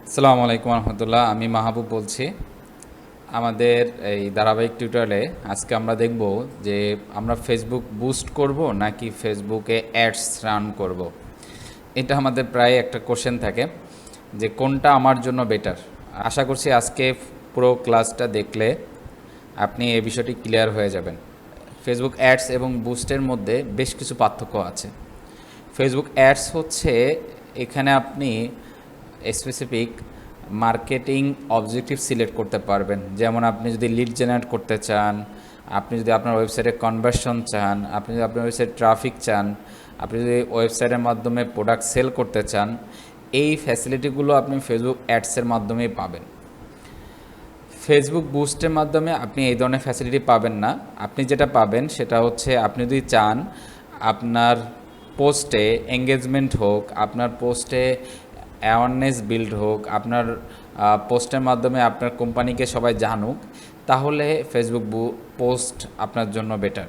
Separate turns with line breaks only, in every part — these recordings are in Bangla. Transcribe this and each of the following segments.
আসসালামু আলাইকুম রহমতুল্লাহ। আমি মাহবুব বলছি। আমাদের এই ধারাবাহিক টিউটোরিয়ালে আজকে আমরা দেখব যে আমরা ফেসবুক বুস্ট করব নাকি ফেসবুকে অ্যাডস রান করব। এটা আমাদের প্রায় একটা কোশ্চেন থাকে যে কোনটা আমার জন্য বেটার। আশা করছি আজকে পুরো ক্লাসটা দেখলে আপনি এই বিষয়টি ক্লিয়ার হয়ে যাবেন। ফেসবুক অ্যাডস এবং বুস্টের মধ্যে বেশ কিছু পার্থক্য আছে। ফেসবুক অ্যাডস হচ্ছে এখানে আপনি স্পেসিফিক মার্কেটিং অবজেক্টিভ সিলেক্ট করতে পারবেন। যেমন আপনি যদি লিড জেনারেট করতে চান, আপনি যদি আপনার ওয়েবসাইটে কনভার্সন চান, আপনি যদি আপনার ওয়েবসাইট ট্রাফিক চান, আপনি যদি ওয়েবসাইটের মাধ্যমে প্রোডাক্ট সেল করতে চান, এই ফ্যাসিলিটিগুলো আপনি ফেসবুক অ্যাডসের মাধ্যমেই পাবেন। ফেসবুক বুস্টের মাধ্যমে আপনি এই ধরনের ফ্যাসিলিটি পাবেন না। আপনি যেটা পাবেন সেটা হচ্ছে আপনি যদি চান আপনার পোস্টে এঙ্গেজমেন্ট হোক, আপনার পোস্টে অ্যাওয়ারনেস বিল্ড হোক, আপনার পোস্টের মাধ্যমে আপনার কোম্পানিকে সবাই জানুক, তাহলে ফেসবুক পোস্ট আপনার জন্য বেটার।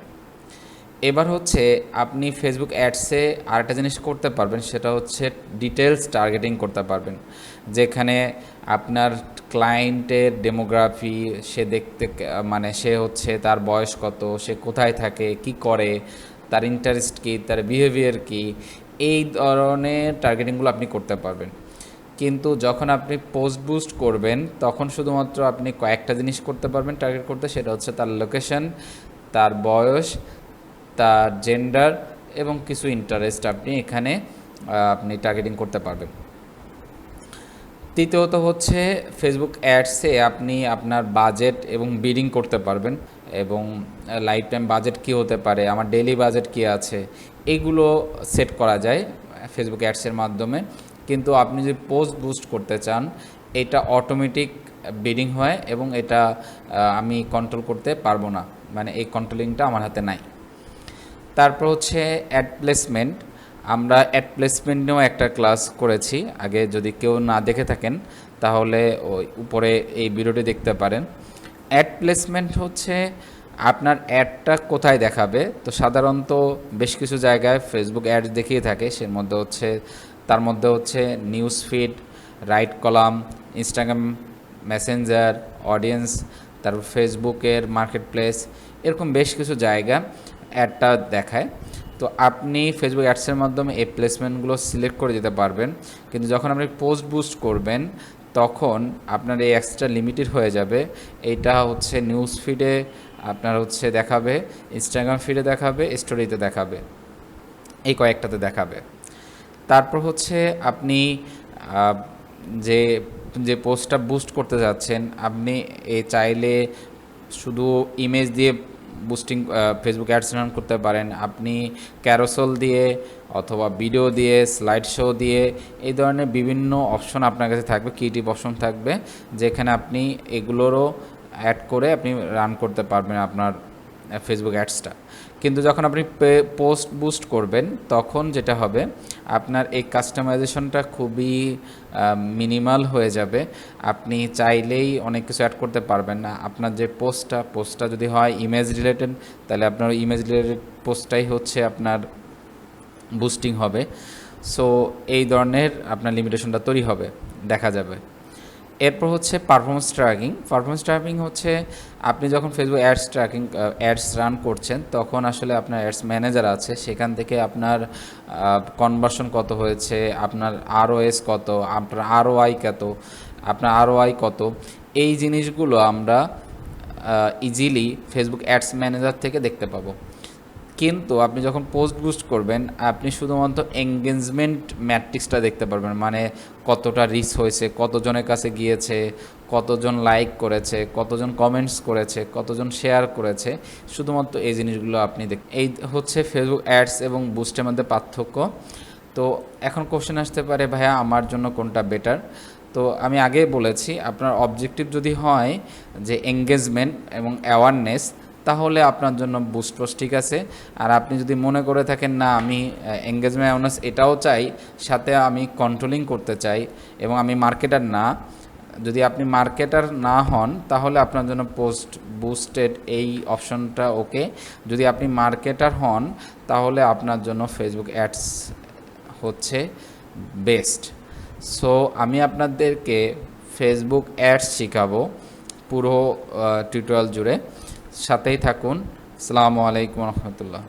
এবার হচ্ছে আপনি ফেসবুক অ্যাডসে আরেকটা জিনিস করতে পারবেন, সেটা হচ্ছে ডিটেলস টার্গেটিং করতে পারবেন, যেখানে আপনার ক্লায়েন্টের ডেমোগ্রাফি, সে দেখতে মানে সে হচ্ছে তার বয়স কত, সে কোথায় থাকে, কি করে, তার ইন্টারেস্ট কী, তার বিহেভিয়ার কী, এই ধরনের টার্গেটিংগুলো আপনি করতে পারবেন। কিন্তু যখন আপনি পোস্ট বুস্ট করবেন তখন শুধুমাত্র আপনি কয়েকটা জিনিস করতে পারবেন টার্গেট করতে, সেটা হচ্ছে তার লোকেশন, তার বয়স, তার জেন্ডার এবং কিছু ইন্টারেস্ট আপনি এখানে আপনি টার্গেটিং করতে পারবেন। তৃতীয়ত হচ্ছে ফেসবুক অ্যাডসে আপনি আপনার বাজেট এবং বিডিং করতে পারবেন, এবং লাইফ টাইম বাজেট কী হতে পারে, আমার ডেইলি বাজেট কী আছে, এইগুলো সেট করা যায় ফেসবুক অ্যাডসের মাধ্যমে। কিন্তু আপনি যদি পোস্ট বুস্ট করতে চান, এটা অটোমেটিক বিডিং হয় এবং এটা আমি কন্ট্রোল করতে পারবো না, মানে এই কন্ট্রোলিংটা আমার হাতে নাই। তারপর হচ্ছে অ্যাড প্লেসমেন্ট। আমরা অ্যাড প্লেসমেন্ট নিয়েও একটা ক্লাস করেছি আগে, যদি কেউ না দেখে থাকেন তাহলে ওই উপরে এই ভিডিওটি দেখতে পারেন। অ্যাড প্লেসমেন্ট হচ্ছে আপনার অ্যাডটা কোথায় দেখাবে। তো সাধারণত বেশ কিছু জায়গায় ফেসবুক অ্যাড দেখিয়ে থাকে, তার মধ্যে হচ্ছে news feed, right column, Instagram Messenger, audience, তারপর ফেসবুকের মার্কেট প্লেস, এরকম বেশ কিছু জায়গা অ্যাডটা দেখায়। তো আপনি ফেসবুক অ্যাডসের মাধ্যমে এই প্লেসমেন্টগুলো সিলেক্ট করে দিতে পারবেন। কিন্তু যখন আপনি পোস্ট বুস্ট করবেন তখন আপনার এই এক্সট্রা লিমিটেড হয়ে যাবে। এইটা হচ্ছে নিউজ ফিডে আপনার হচ্ছে দেখাবে, ইনস্টাগ্রাম ফিডে দেখাবে, স্টোরিতে দেখাবে, এই কয়েকটাতে দেখাবে। তারপর হচ্ছে আপনি যে যে পোস্টটা বুস্ট করতে যাচ্ছেন, আপনি চাইলে শুধু ইমেজ দিয়ে বুস্টিং ফেসবুক অ্যাডস রান করতে পারেন, আপনি ক্যারোসেল দিয়ে অথবা ভিডিও দিয়ে, স্লাইড শো দিয়ে, এই ধরনের বিভিন্ন অপশন আপনার কাছে থাকবে, ক্রিয়েটিভ অপশন থাকবে, যেখানে আপনি এগুলোরও অ্যাড করে আপনি রান করতে পারবেন আপনার ফেসবুক অ্যাডসটা। কিন্তু যখন আপনি পোস্ট বুস্ট করবেন তখন যেটা হবে, আপনার এই কাস্টমাইজেশনটা খুবই মিনিমাল হয়ে যাবে। আপনি চাইলেই অনেক কিছু অ্যাড করতে পারবেন না। আপনার যে পোস্টটা যদি হয় ইমেজ রিলেটেড, তাহলে আপনার ইমেজ রিলেটেড পোস্টটাই হচ্ছে আপনার বুস্টিং হবে। সো এই ধরনের আপনার লিমিটেশনটা তৈরি হবে, দেখা যাবে। এরপর হচ্ছে পারফরমেন্স ট্র্যাকিং হচ্ছে আপনি যখন ফেসবুক অ্যাডস রান করছেন তখন আসলে আপনার অ্যাডস ম্যানেজার আছে, সেখান থেকে আপনার কনভার্সন কত হয়েছে, আপনার আরওএস কত, আপনার আরওআই কত, এই জিনিসগুলো আমরা ইজিলি ফেসবুক অ্যাডস ম্যানেজার থেকে দেখতে পাবো। কিন্তু আপনি যখন পোস্ট বুস্ট করবেন আপনি শুধুমাত্র এঙ্গেজমেন্ট ম্যাট্রিক্সটা দেখতে পারবেন, মানে কতটা রিচ হয়েছে, কতজনের কাছে গিয়েছে, কতজন লাইক করেছে, কতজন কমেন্টস করেছে, কতজন শেয়ার করেছে, শুধুমাত্র এই জিনিসগুলো আপনি এই হচ্ছে ফেসবুক অ্যাডস এবং বুস্টের মধ্যে পার্থক্য। তো এখন কোশ্চেন আসতে পারে, ভাইয়া আমার জন্য কোনটা বেটার। তো আমি আগেই বলেছি, আপনার অবজেক্টিভ যদি হয় যে এঙ্গেজমেন্ট এবং অ্যাওয়ারনেস, তাহলে আপনার জন্য বুস্ট পোস্ট ঠিক আছে। আর আপনি যদি মনে করে থাকেন না আমি এঙ্গেজমেন্ট অ্যাওয়ারনেস এটাও চাই, সাথে আমি কন্ট্রোলিং করতে চাই এবং আমি মার্কেটার না, যদি আপনি মার্কেটার না হন তাহলে আপনার জন্য পোস্ট বুস্টেড এই অপশনটা ওকে। যদি আপনি মার্কেটার হন তাহলে আপনার জন্য ফেসবুক অ্যাডস হচ্ছে বেস্ট। সো আমি আপনাদেরকে ফেসবুক অ্যাডস শেখাবো পুরো টিউটোরিয়াল জুড়ে, সাথেই থাকুন। আসসালামু আলাইকুম রহমতুল্লাহ।